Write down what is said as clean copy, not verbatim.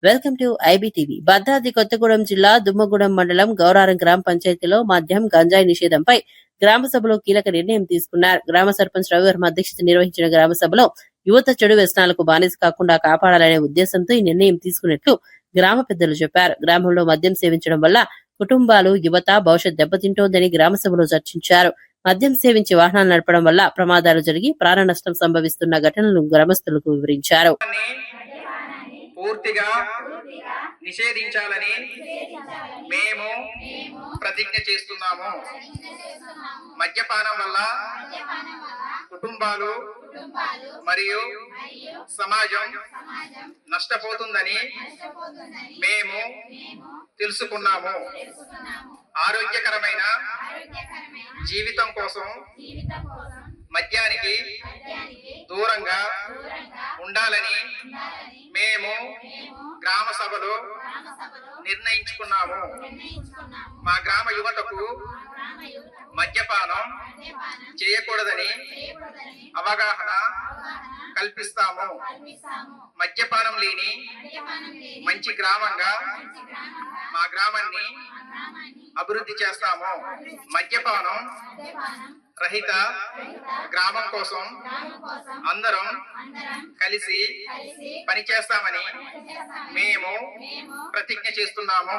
Welcome to IBTV. Bhadradri Kothagudem జిల్లా దుమ్మగూడెం మండలం గౌరారం గ్రామ పంచాయతీలో మద్యం గంజాయి నిషేధంపై గ్రామ సభలో కీలక నిర్ణయం తీసుకున్నారు. గ్రామ సర్పంచ్ రవివర్మ అధ్యక్షత నిర్వహించిన గ్రామ సభలో యువత చెడు వ్యసనాలకు బానిస కాకుండా కాపాడాలనే ఉద్దేశంతో ఈ నిర్ణయం తీసుకున్నట్లు గ్రామ పెద్దలు చెప్పారు. గ్రామంలో మద్యం సేవించడం వల్ల కుటుంబాలు, యువత భవిష్యత్ దెబ్బతింటోందని గ్రామ సభలో చర్చించారు. మద్యం సేవించి వాహనాలు నడపడం వల్ల ప్రమాదాలు జరిగి ప్రాణ నష్టం సంభవిస్తున్న ఘటనలను గ్రామస్తులకు వివరించారు. పూర్తిగా నిషేధించాలని మేము ప్రతిజ్ఞ చేస్తున్నాము. మద్యపానం వల్ల కుటుంబాలు మరియు సమాజం నష్టపోతుందని మేము తెలుసుకున్నాము. ఆరోగ్యకరమైన జీవితం కోసం మద్యానికి దూరంగా ఉండాలని మేము గ్రామ సభలో నిర్ణయించుకున్నాము. మా గ్రామ యువతకు మద్యపానం చేయకూడదని అవగాహన కల్పిస్తాము. మద్యపానం లేని మంచి గ్రామంగా మా గ్రామాన్ని అభివృద్ధి చేస్తాము. మద్యపానం రహిత గ్రామం కోసం అందరం కలిసి పనిచేస్తామని మేము ప్రతిజ్ఞ చేస్తున్నాము.